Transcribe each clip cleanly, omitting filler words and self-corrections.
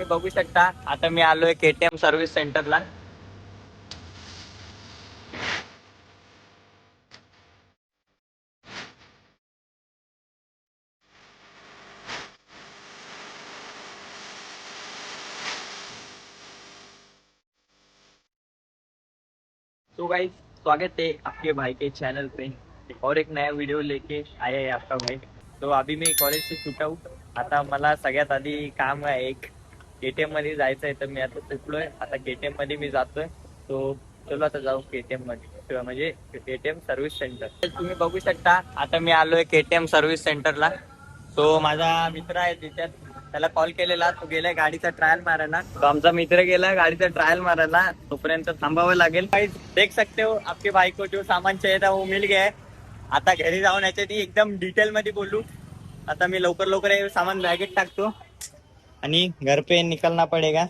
तुम्ही बघू शकता आता मी आलोय KTM सर्व्हिस सेंटरला. तो गाइस, स्वागत है आपके भाई के चैनल पे। और एक नया वीडियो लेके आया है आपका भाई। तो अभी मी कॉलेज से छुटा हूँ. आता मला सगळ्यात आधी काम आहे एक KTM मध्ये जायचं आहे. तर मी आता सुटलोय, आता KTM मध्ये मी जातोय. तो चलो आता जाऊ KTM मध्ये, म्हणजे KTM सर्व्हिस सेंटर. तुम्ही बघू शकता आता मी आलोय KTM सर्व्हिस सेंटरला. तो माझा मित्र आहे तिथे, त्याला कॉल केलेला, तो गेलाय गाडीचा ट्रायल मारायला. तो आमचा मित्र गेला गाडीचा ट्रायल मारायला, तोपर्यंत थांबावं लागेल. देख सकते हो आपके भाई को जो सामान चाहिए था वो मिल गया है. आता घरी जाऊन याच्यात एकदम डिटेल मध्ये बोलू. आता मी लवकर लवकर हे सामान बॅगेत टाकतो आणि घर पे निकलना पड़ेगा.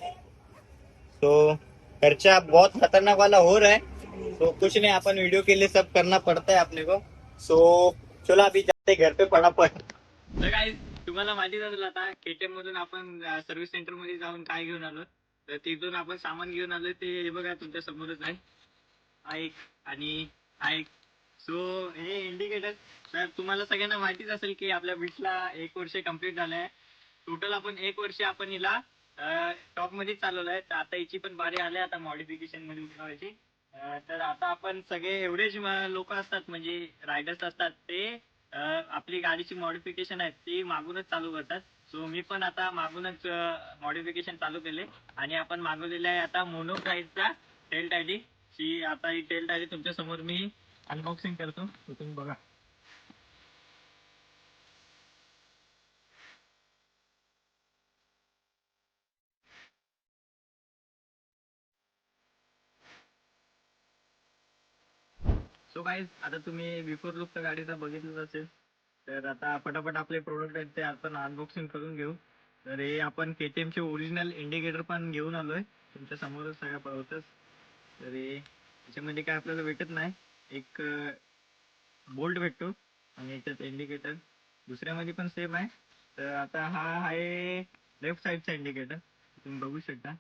तो खर्चा बहुत खतरनाक वाला हो रहा है. तो कुछ नहीं, अपन वीडियो के लिए सब करना पड़ता है अपने को. सो चलो अभी जाते घर पे पटापट. तर काय तुम्हाला माहितीच असेल आता KTM मधून आपण सर्व्हिस सेंटर मध्ये जाऊन काय घेऊन आलो. तर तिथून आपण सामान घेऊन आलो ते हे बघा तुमच्या समोरच आहे. ऐक आणि ऐक. सो हे इंडिकेटर. तर तुम्हाला सगळ्यांना माहितीच असेल की आपल्या बीटला 1 वर्ष कंप्लीट झालंय. टोटल आपण 1 वर्ष आपण हिला टॉप मध्ये चालवलं आहे. तर आता हिची पण बारी आली आता मॉडिफिकेशन मध्ये उतरवायची. तर आता आपण सगळे एवढेच लोक असतात म्हणजे रायडर्स असतात ते आपली गाडीची मॉडिफिकेशन आहे ती मागूनच चालू करतात. सो मी पण आता मागूनच मॉडिफिकेशन चालू केले आणि आपण मागवलेले आहे आता मोनो प्राईजचा टेल टायडी. ची आता ही टेल टायडी तुमच्या समोर मी अनबॉक्सिंग करतो, तुम्ही बघा. सो गाईज, आता तुम्ही बिफोर लुक तर गाडीचा बघितलंच असेल. तर आता पटापट आपले प्रोडक्ट आहेत ते आपण अनबॉक्सिंग करून घेऊ. तर हे आपण KTM चे ओरिजिनल इंडिकेटर पण घेऊन आलोय, तुमच्या समोरच सगळ्या पळवतच. तर हे त्याच्यामध्ये काय आपल्याला भेटत नाही, एक बोल्ट भेटतो आणि याच्यात इंडिकेटर दुसऱ्यामध्ये पण सेम आहे. तर आता हा आहे लेफ्ट साईडचा इंडिकेटर, तुम्ही बघू शकता.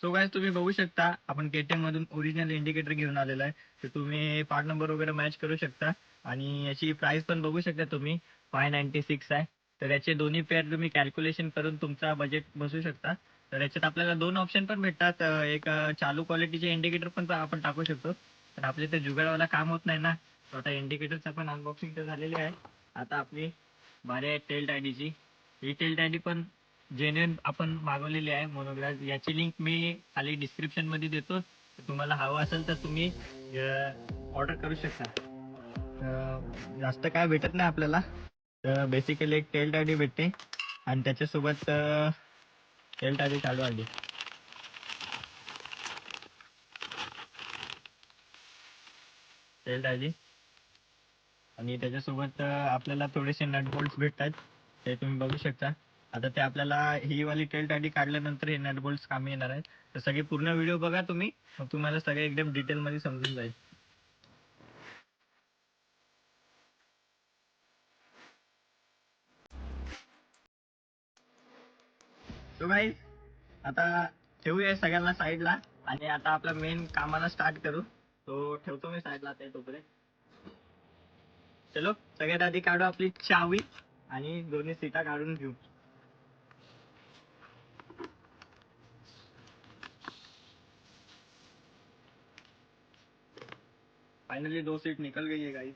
सो गाइस, तुम्ही बघू शकता आपण KTM मधून ओरिजिनल इंडिकेटर घेऊन आलेला आहे. तर तुम्ही पार्ट नंबर वगैरे मॅच करू शकता आणि याची प्राइस पण बघू शकता तुम्ही 596 आहे. तर याचे दोन्ही पेअर तुम्ही कॅल्क्युलेशन करून तुमचा बजेट बसू शकता. तर याच्यात आपल्याला 2 ऑप्शन पण भेटतात. एक चालू क्वालिटीचे इंडिकेटर पण आपण टाकू शकतो. तर आपले ते जुगाडवाला काम होत नाही ना. तर आता इंडिकेटरचा पण अनबॉक्सिंग तर झालेली आहे. आता आपली बारी आहे टेल टायडीची. ही टेल टायडी पण जेन्युइन आपण मागवलेली आहे मोनोग्राफ. याची लिंक मी खाली डिस्क्रिप्शन मध्ये देतो. तुम्हाला हवं असेल तर तुम्ही ऑर्डर करू शकता. जास्त काय भेटत नाही आपल्याला. तर बेसिकली एक टेल टायडी भेटते आणि त्याच्यासोबत टेल टायडी चालू आली. टेल टायडी आणि त्याच्यासोबत आपल्याला थोडेसे नट बोल्ट्स भेटतात, ते तुम्ही बघू शकता. आता ते आपल्याला ही वाली टेल टायडी काढल्यानंतर हे नट बोल्ट्स कामी येणार आहेत. तर सगळे पूर्ण व्हिडिओ बघा तुम्ही, मग तुम्हाला सगळे एकदम डिटेल मध्ये समजून जाईल. तो गाईस, आता ठेवूया सगळ्यांना साईडला आणि आता आपला मेन कामाला स्टार्ट करू. तो ठेवतो मी साईडला ते तोपर्यंत. चलो सगळ्यात आधी काढू आपली चावी आणि दोन्ही सीटा काढून घेऊ. फायनली 2 सीट निकल गई है गाइस.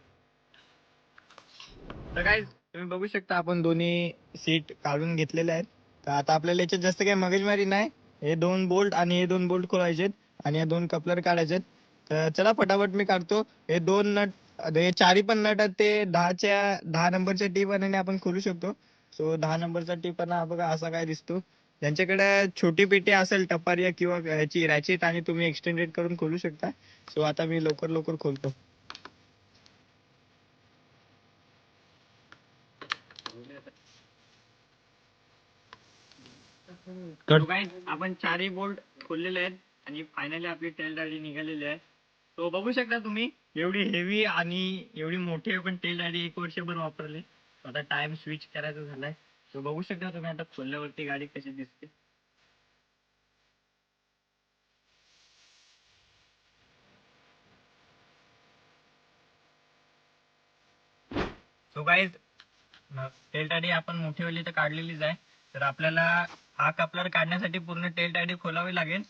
तर गाइस, तुम्ही बघू शकता आपण दोन्ही सीट काढून घेतलेले आहेत. तर आता आपल्याला याच्यात जास्त काही मगजमारी नाही. हे 2 बोल्ट आणि हे 2 बोल्ट खोलायचे आणि या 2 कपलर काढायचे. तर चला पटापट मी काढतो. हे 2 नट, हे चारी पण नट आहेत ते 10 नंबरच्या टी-पणाने आपण खोलू शकतो. सो 10 नंबरचा टी-पणा हा बघा असा काय दिसतो. ज्यांच्याकडे छोटी पेटी असेल टपारिया किंवा ह्याची रॅचेट आणि तुम्ही एक्सटेंडेड करून खोलू शकता. सो आता मी लवकर लवकर खोलतो. तो काय आपण चारही बोल्ट खोललेले आहेत आणि फायनली आपली टेल गाडी निघालेली आहे. तो बघू शकता तुम्ही, एवढी हेवी आणि एवढी मोठी आपण टेल गाडी 1 वर्षभर वापरली. आता टाइम स्विच करायचा झालाय. तो बघू शकता तुम्ही आता खोलल्यावरती गाडी कशी दिसते. सो गाईज, टेल टाडी आपण मोठीवाली तर काढलेलीच आहे. तर आपल्याला हा कपलर काढण्यासाठी पूर्ण टेल टाडी खोलावी लागेल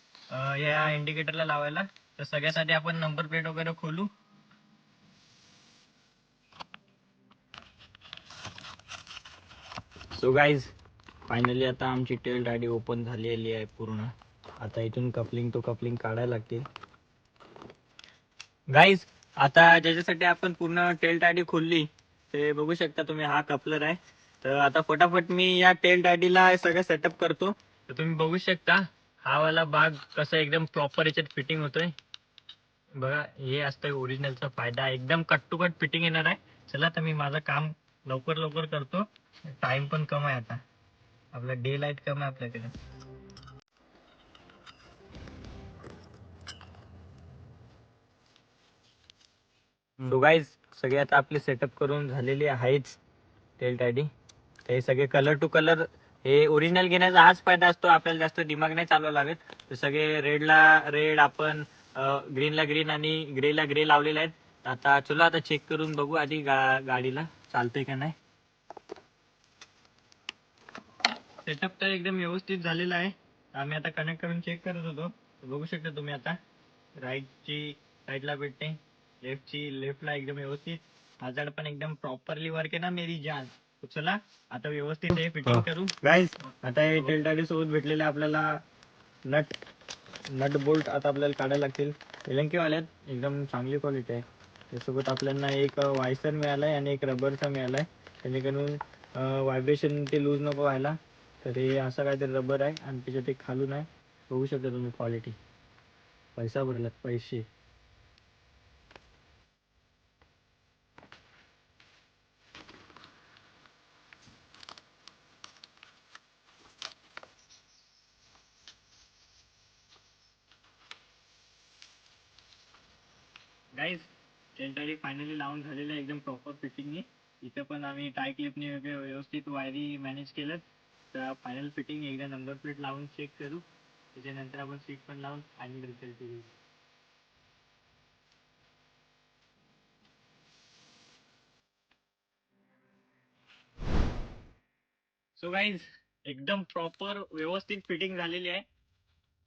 या इंडिकेटरला लावायला. तर सगळ्यात आधी आपण नंबर प्लेट वगैरे खोलू. सो गाईज, फायनली आता आमची टेल टाडी ओपन झालेली आहे पूर्ण. आता इथून कपलिंग काढायला लागतील. गाईज, आता ज्याच्यासाठी आपण पूर्ण टेल टाडी खोलली ते बघू शकता तुम्ही, हा कपलर आहे. तर आता फटाफट मी या टेल टाडीला सगळं सेटअप करतो. तर तुम्ही बघू शकता हा वाला भाग कसा एकदम प्रॉपर याच्यात फिटिंग होतोय बघा. हे असतं ओरिजिनलचा फायदा, एकदम कट टू कट फिटिंग येणार आहे. चला तर मी माझं काम लवकर लवकर करतो. टाइम पण कम आहे, आता आपला डे लाईट कम आहे आपल्याकडे. सो गाईज, सगळे आता आपले सेटअप करून झालेली आहेच टेल टाडी. हे सगळे कलर टू कलर, हे ओरिजिनल घेण्याचा हाच फायदा असतो, आपल्याला जास्त दिमाग नाही चालवावा लागत. तर सगळे रेडला रेड, आपण ग्रीनला ग्रीन आणि ग्रेला ग्रे लावलेले आहेत. आता चला आता चेक करून बघू आधी गाडीला चालतंय का नाही. सेटअप तर एकदम व्यवस्थित झालेला आहे. आम्ही आता कनेक्ट करून चेक करत होतो. बघू शकता तुम्ही आता राईटची साईडला भेटते, लेफ्टला एकदम व्यवस्थित. हजार्ड पण एकदम प्रॉपरली वर्क आहे ना मेरी जान. चला आता व्यवस्थित हे फिटिंग करू. गाईज, आता हे टेल टाडी सोबत भेटलेले आपल्याला नट नट बोल्ट आता आपल्याला काढायला लागतील. एलंकी वाल्यात एकदम चांगली क्वालिटी आहे. त्यासोबत आपल्याला एक वायसर मिळालाय आणि एक रबरचा मिळालाय, जेणेकरून व्हायब्रेशन ते लूज नको व्हायला. तर हे असं काहीतरी रबर आहे आणि त्याच्यात एक खालून आहे. बघू शकता तुम्ही क्वालिटी. पैसा भरलात पैसे. गाईज, टेल फायनली लावून झालेलं आहे एकदम प्रॉपर फिटिंगने. इथं पण आम्ही टाय क्लिपने वगैरे व्यवस्थित वायरी मॅनेज केलं. तर फायनल फिटिंग एकदा नंबर प्लेट लावून चेक करू, त्याच्यानंतर आपण सीट पण लावून फायनल रिझल्ट येऊ. सो गाईज, एकदम प्रॉपर व्यवस्थित फिटिंग झालेली आहे.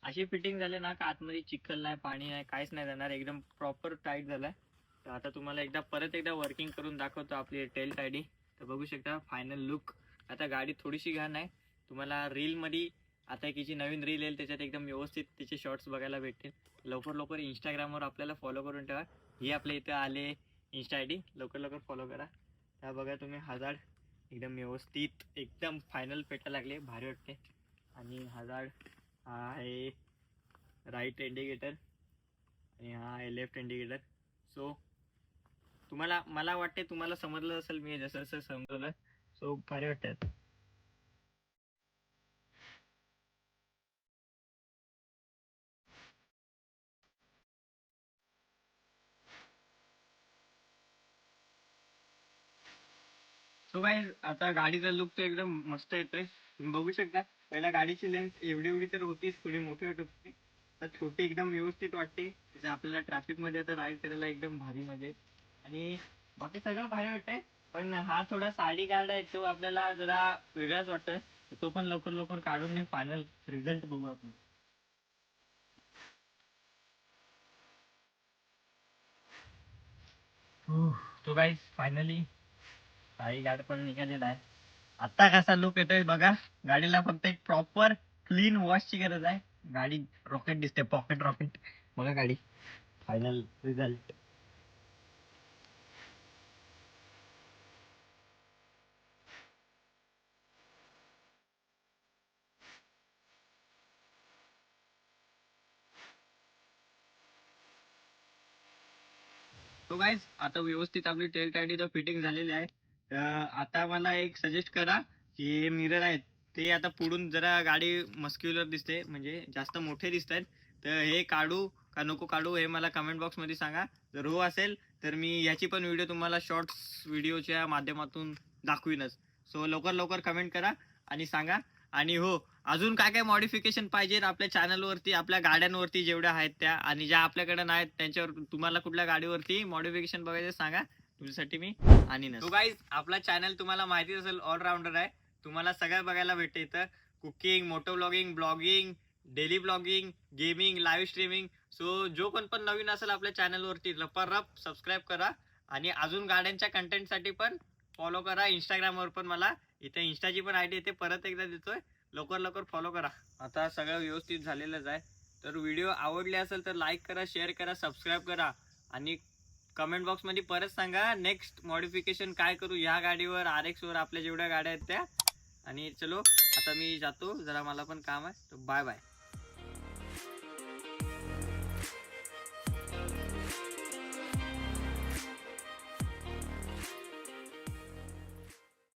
अशी फिटिंग झाली ना का आतमध्ये चिखल नाही, पाणी नाही, काहीच नाही जाणार. एकदम प्रॉपर टाईट झालाय. तर आता तुम्हाला परत एकदा वर्किंग करून दाखवतो आपली टेल टायडी. तर बघू शकता फायनल लुक. आता गाडी थोडीशी घाण आहे, तुम्हाला रील मध्ये आता एक हिची नवीन रील येईल, त्याच्यात एकदम व्यवस्थित तिचे शॉर्ट्स बघायला भेटतील. लवकर लवकर इंस्टाग्रामवर आपल्याला फॉलो करून ठेवा. ही आपल्या इथं आले इंस्टा आय डी, लवकर लवकर फॉलो करा. त्या बघा तुम्ही, हजार्ड एकदम व्यवस्थित एकदम फायनल पेटा लागले, भारी वाटते. आणि हजार्ड हा आहे राईट इंडिकेटर आणि हा आहे लेफ्ट इंडिकेटर. सो तुम्हाला, मला वाटते तुम्हाला समजलं असेल मी जसं जसं समजवलं. सो भारी वाटतं. सो गाईज, आता गाडीचा लुक तर एकदम मस्त येतोय. तुम्ही बघू शकता पहिला गाडीची लेंथ एवढी एवढी तर होतीच, थोडी मोठी वाटत होती. तर छोटी एकदम व्यवस्थित वाटते. जसं आपल्याला ट्रॅफिक मध्ये आता राईड करायला एकदम भारी मध्ये. आणि बाकी सगळं भारी वाटतंय. पण हा थोडा साडी गार्ड आहे, तो आपल्याला जरा वेगळाच वाटतोय. तो पण लवकर लवकर काढून फायनल रिझल्ट बघू आपण. तो गाईज, फायनली साडी गार्ड पण निघालेला आहे. आता कसा लुक येतोय बघा. गाडीला फक्त एक प्रॉपर क्लीन वॉशची गरज आहे. गाडी रॉकेट दिसते, पॉकेट रॉकेट. बघा गाडी फायनल रिझल्ट. तो गाईज, आता व्यवस्थित आपली टेल टायडी तर फिटिंग झालेली आहे. आता मला एक सजेस्ट करा की मिरर आहेत ते आता पुढून जरा गाडी मस्क्युलर दिसते, म्हणजे जास्त मोठे दिसत आहेत. तर हे काढू का नको काढू हे मला कमेंट बॉक्समध्ये सांगा. जर हो असेल तर मी याची पण व्हिडिओ तुम्हाला शॉर्ट्स व्हिडिओच्या माध्यमातून दाखवीनच. सो लवकर लवकर कमेंट करा आणि सांगा. आणि हो, अजून काय काय मॉडिफिकेशन पाहिजे आपल्या चॅनलवरती, आपल्या गाड्यांवरती जेवढ्या आहेत त्या, आणि ज्या आपल्याकडे नाहीत त्यांच्यावर तुम्हाला कुठल्या गाडीवरती मॉडिफिकेशन बघायचं सांगा, तुमच्यासाठी मी आणीन. सो गाईज, आपला चॅनल तुम्हाला माहिती असेल ऑलराऊंडर आहे. तुम्हाला सगळं बघायला भेटते इथं. Cooking, moto blogging, blogging, daily blogging, gaming, live streaming. So जो पण नवीन असेल आपल्या चॅनलवरती रप सबस्क्राईब करा. आणि अजून गाड्यांच्या कंटेंटसाठी पण फॉलो करा. इंस्टाग्रामवर पण मला इथे इंस्टाची पण आयडी येते, परत एकदा देतोय. लवकर लवकर फॉलो करा. आता सगळं व्यवस्थित झालेलंच आहे. तर व्हिडिओ आवडले असेल तर लाईक करा, शेअर करा, सबस्क्राईब करा. आणि कमेंट बॉक्समध्ये परत सांगा नेक्स्ट मॉडिफिकेशन काय करू ह्या गाडीवर, RX वर, आपल्या जेवढ्या गाड्या आहेत त्या. आणि चलो आता मी जातो, जरा मला पण काम आहे. तर बाय बाय.